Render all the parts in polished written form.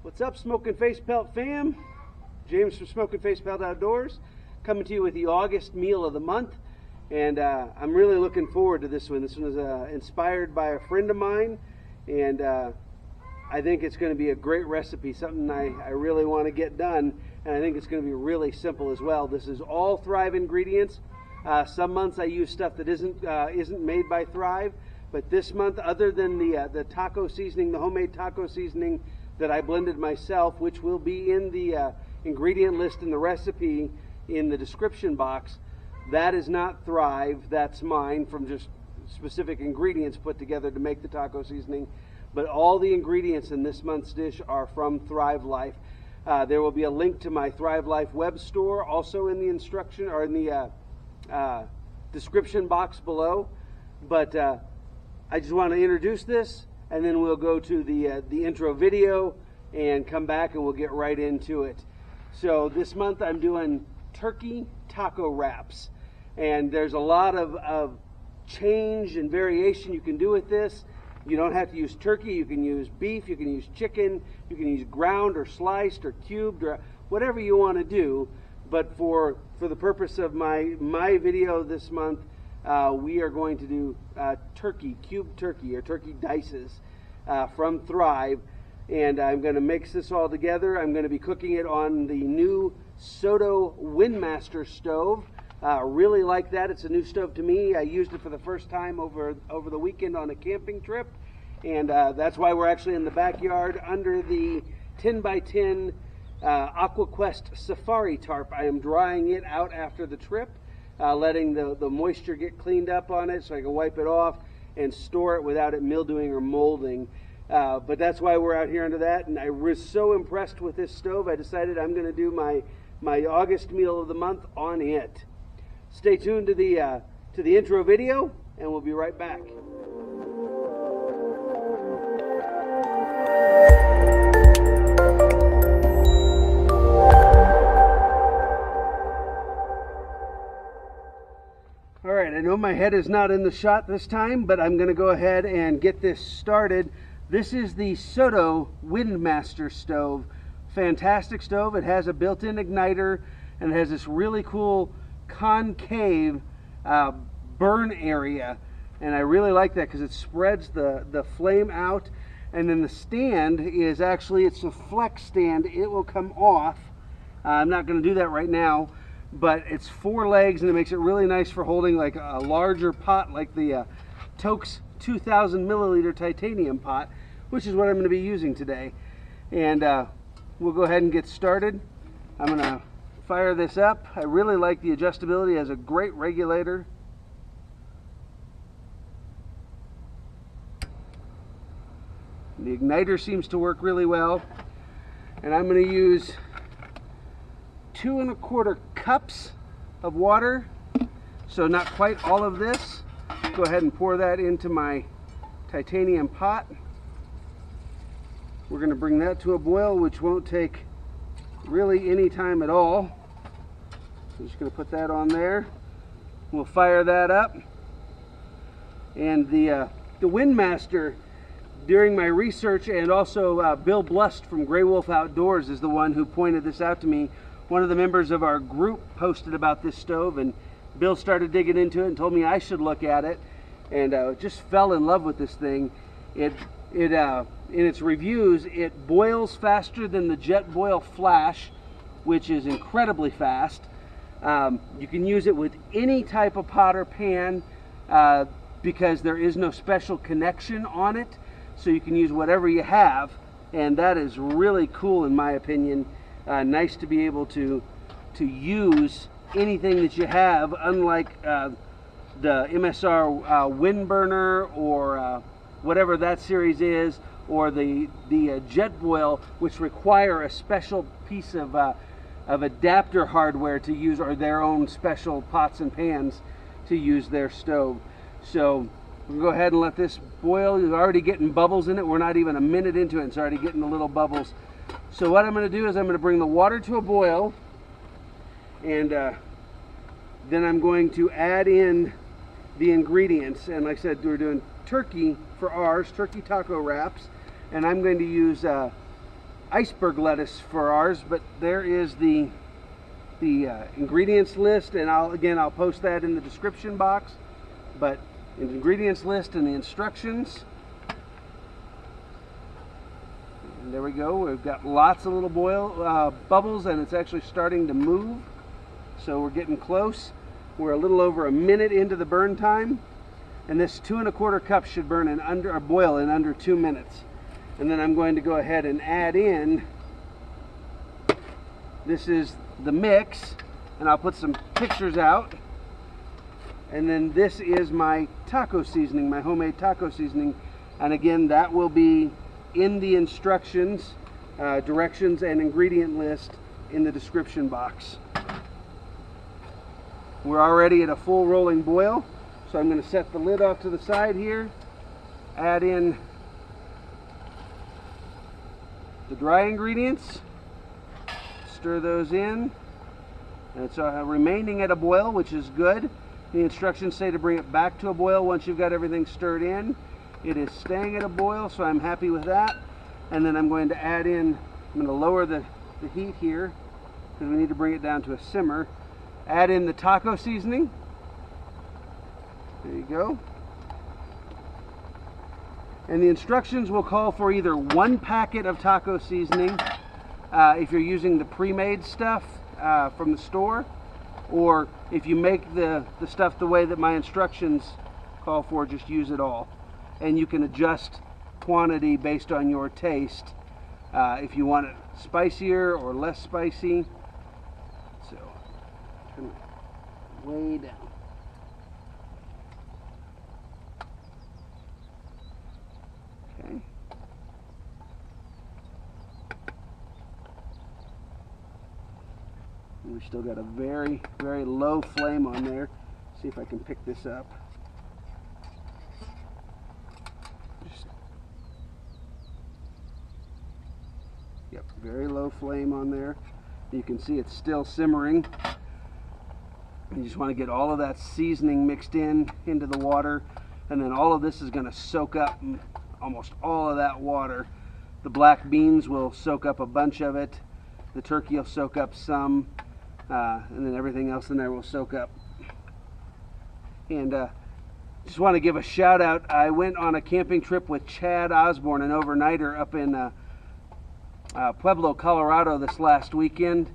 What's up, Smoke and Face Pelt fam? James from Smoke and Face Pelt Outdoors, coming to you with the August meal of the month. And I'm really looking forward to this one. This one is inspired by a friend of mine, and I think it's going to be a great recipe, something I really want to get done, and I think it's going to be really simple as well. This is all Thrive ingredients. Some months I use stuff that isn't made by Thrive, but this month, other than the taco seasoning, the homemade taco seasoning that I blended myself, which will be in the ingredient list in the recipe in the description box, that is not Thrive, that's mine from just specific ingredients put together to make the taco seasoning. But all the ingredients in this month's dish are from Thrive Life. There will be a link to my Thrive Life web store also in the instruction or in the description box below. But I just want to introduce this, and then we'll go to the intro video and come back and we'll get right into it. So this month I'm doing turkey taco wraps, and there's a lot of change and variation you can do with this. You don't have to use turkey, you can use beef, you can use chicken, you can use ground or sliced or cubed or whatever you want to do. But for the purpose of my video this month, we are going to do turkey, cubed turkey or turkey dices from Thrive. And I'm going to mix this all together. I'm going to be cooking it on the new Soto WindMaster stove. Really like that. It's a new stove to me. I used it for the first time over the weekend on a camping trip. And that's why we're actually in the backyard under the 10x10 AquaQuest Safari tarp. I am drying it out after the trip, letting the moisture get cleaned up on it so I can wipe it off and store it without it mildewing or molding. But that's why we're out here under that, and I was so impressed with this stove, I decided I'm going to do my August meal of the month on it. Stay tuned to the intro video, and we'll be right back. All right, I know my head is not in the shot this time, but I'm going to go ahead and get this started. This is the Soto WindMaster stove. Fantastic stove. It has a built-in igniter, and it has this really cool concave burn area, and I really like that because it spreads the flame out. And then the stand is actually, it's a flex stand. It will come off. I'm not going to do that right now, but it's 4 legs, and it makes it really nice for holding like a larger pot, like the Toaks 2,000 milliliter titanium pot, which is what I'm going to be using today. And we'll go ahead and get started. I'm going to fire this up. I really like the adjustability. It has a great regulator. The igniter seems to work really well. And I'm going to use 2 1/4 cups of water. So not quite all of this. Go ahead and pour that into my titanium pot. We're going to bring that to a boil, which won't take really any time at all. So I'm just going to put that on there. We'll fire that up. And the WindMaster, during my research, and also Bill Blust from Grey Wolf Outdoors is the one who pointed this out to me. One of the members of our group posted about this stove, and Bill started digging into it and told me I should look at it, and just fell in love with this thing. In its reviews, it boils faster than the JetBoil Flash, which is incredibly fast. You can use it with any type of pot or pan because there is no special connection on it, so you can use whatever you have, and that is really cool in my opinion. Nice to be able to use anything that you have, unlike the MSR Windburner or whatever that series is, or the JetBoil, which require a special piece of adapter hardware to use, or their own special pots and pans to use their stove. So we'll go ahead and let this boil. It's already getting bubbles in it. We're not even a minute into it. It's already getting the little bubbles. So what I'm going to do is I'm going to bring the water to a boil, and then I'm going to add in the ingredients. And like I said, we're doing turkey for ours, turkey taco wraps, and I'm going to use iceberg lettuce for ours, but there is the ingredients list, and I'll post that in the description box. But in the ingredients list and the instructions, and there we go. We've got lots of little bubbles, and it's actually starting to move. So we're getting close. We're a little over a minute into the burn time, and this 2 1/4 cups should boil in under 2 minutes. And then I'm going to go ahead and add in. This is the mix, and I'll put some pictures out. And then this is my taco seasoning, my homemade taco seasoning. And again, that will be in the instructions, directions, and ingredient list in the description box. We're already at a full rolling boil, so I'm going to set the lid off to the side here, add in the dry ingredients, stir those in, and it's remaining at a boil, which is good. The instructions say to bring it back to a boil once you've got everything stirred in. It is staying at a boil, so I'm happy with that. And then I'm going to add in, I'm going to lower the heat here because we need to bring it down to a simmer. Add in the taco seasoning. There you go. And the instructions will call for either 1 packet of taco seasoning if you're using the pre-made stuff from the store, or if you make the stuff the way that my instructions call for, just use it all. And you can adjust quantity based on your taste if you want it spicier or less spicy. So, come way down. Okay. We still got a very, very low flame on there. See if I can pick this up. Yep, very low flame on there. You can see it's still simmering. You just want to get all of that seasoning mixed into the water, and then all of this is going to soak up almost all of that water. The black beans will soak up a bunch of it. The turkey will soak up some. And then everything else in there will soak up. And just want to give a shout out. I went on a camping trip with Chad Osborne, an overnighter, up in Pueblo, Colorado this last weekend.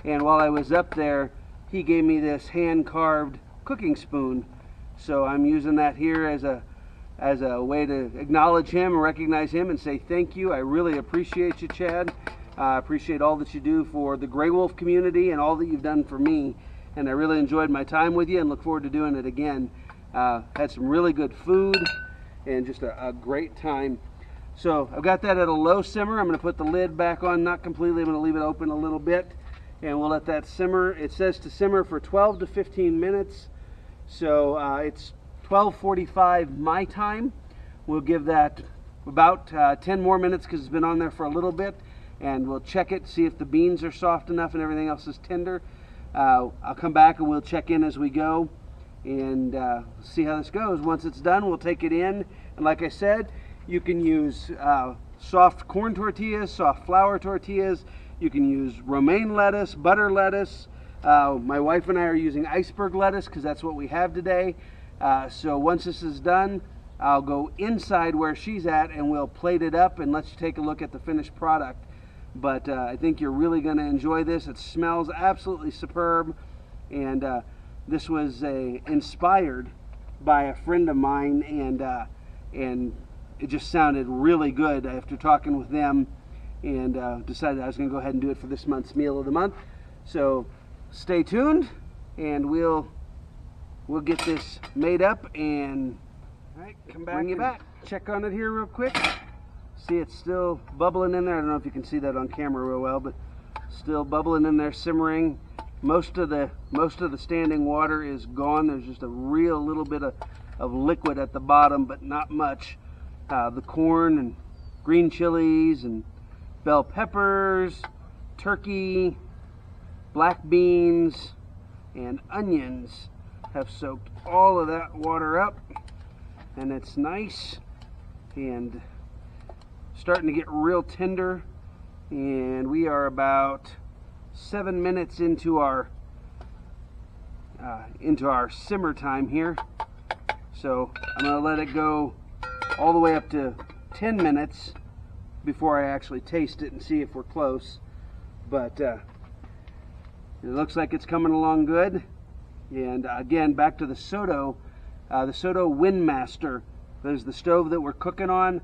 And while I was up there, he gave me this hand-carved cooking spoon. So I'm using that here as a way to acknowledge him and recognize him and say thank you. I really appreciate you, Chad. I appreciate all that you do for the Gray Wolf community and all that you've done for me. And I really enjoyed my time with you and look forward to doing it again. Had some really good food and just a great time. So I've got that at a low simmer. I'm going to put the lid back on, not completely. I'm going to leave it open a little bit, and we'll let that simmer. It says to simmer for 12 to 15 minutes. So it's 12:45 my time. We'll give that about 10 more minutes because it's been on there for a little bit. And we'll check it, see if the beans are soft enough and everything else is tender. I'll come back and we'll check in as we go and see how this goes. Once it's done, we'll take it in. And like I said, you can use soft corn tortillas, soft flour tortillas. You can use romaine lettuce, butter lettuce. My wife and I are using iceberg lettuce because that's what we have today. So once this is done, I'll go inside where she's at and we'll plate it up and let you take a look at the finished product. But I think you're really going to enjoy this. It smells absolutely superb, and this was inspired by a friend of mine, and it just sounded really good after talking with them, and decided I was going to go ahead and do it for this month's meal of the month. So stay tuned, and we'll get this made up and come back, bring you back, check on it here real quick. See, it's still bubbling in there. I don't know if you can see that on camera real well, but still bubbling in there, simmering. Most of the standing water is gone. There's just a real little bit of liquid at the bottom, but not much. The corn and green chilies and bell peppers, turkey, black beans, and onions have soaked all of that water up, and it's nice and starting to get real tender And we are about 7 minutes into our simmer time here. So I'm going to let it go all the way up to 10 minutes before I actually taste it and see if we're close. But it looks like it's coming along good. And again, back to the Soto WindMaster. There's the stove that we're cooking on,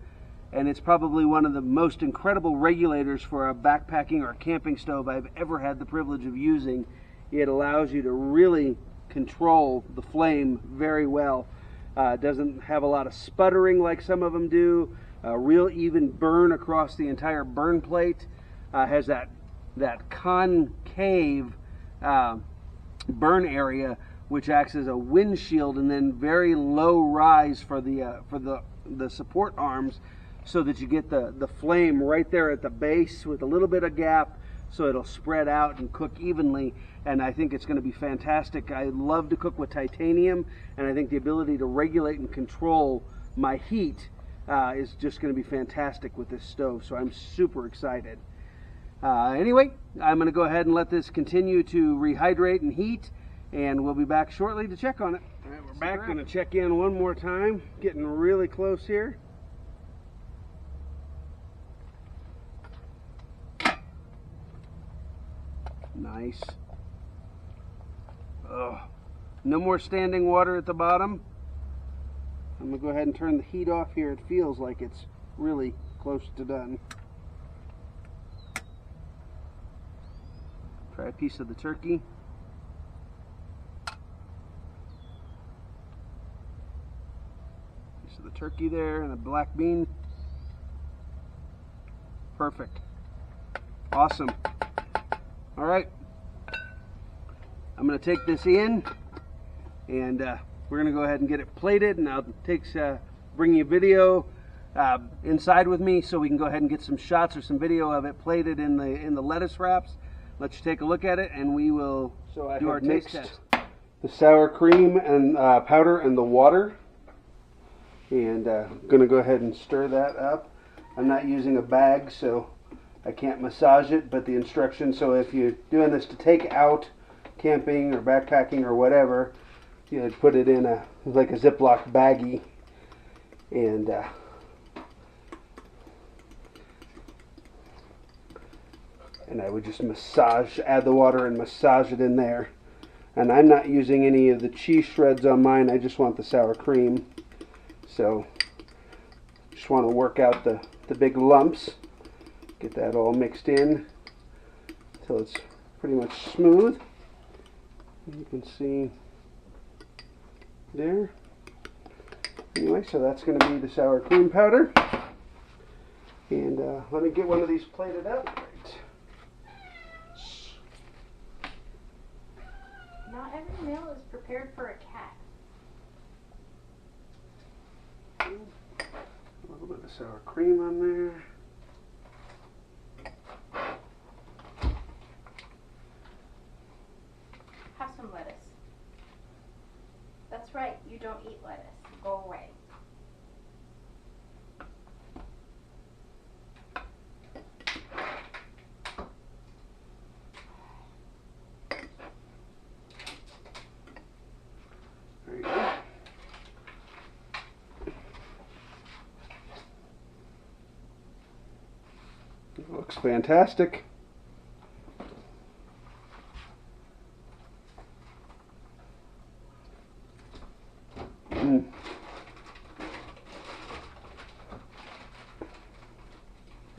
and it's probably one of the most incredible regulators for a backpacking or a camping stove I've ever had the privilege of using. It allows you to really control the flame very well. It doesn't have a lot of sputtering like some of them do. A real even burn across the entire burn plate. Has that concave burn area, which acts as a windshield, and then very low rise for the support arms, so that you get the flame right there at the base with a little bit of gap, so it'll spread out and cook evenly. And I think it's going to be fantastic. I love to cook with titanium, and I think the ability to regulate and control my heat is just going to be fantastic with this stove. So I'm super excited. Anyway, I'm going to go ahead and let this continue to rehydrate and heat, and we'll be back shortly to check on it. All right, we're back. Going to check in one more time. Getting really close here. Nice. Oh, no more standing water at the bottom. I'm going to go ahead and turn the heat off here. It feels like it's really close to done. Try a piece of the turkey. Piece of the turkey there, and a black bean. Perfect. Awesome. All right. I'm going to take this in, and we're going to go ahead and get it plated, and I'll bring you a video inside with me so we can go ahead and get some shots or some video of it plated in the lettuce wraps. Let you take a look at it, and we will do our taste test. The sour cream and powder and the water, and I'm going to go ahead and stir that up. I'm not using a bag, so I can't massage it, but the instructions, so if you're doing this to take out camping or backpacking or whatever, you put it in like a Ziploc baggie, and I would just add the water and massage it in there. And I'm not using any of the cheese shreds on mine, I just want the sour cream. So just want to work out the big lumps, get that all mixed in until it's pretty much smooth. You can see there. Anyway, so that's going to be the sour cream powder. And let me get one of these plated up. Not every meal is prepared for a cat. A little bit of sour cream on there. Have some lettuce. That's right, you don't eat lettuce. Go away. There you go. It looks fantastic.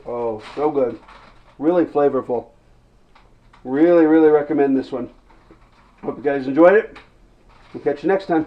Oh, so good. Really flavorful. Really, really recommend this one. Hope you guys enjoyed it. We'll catch you next time.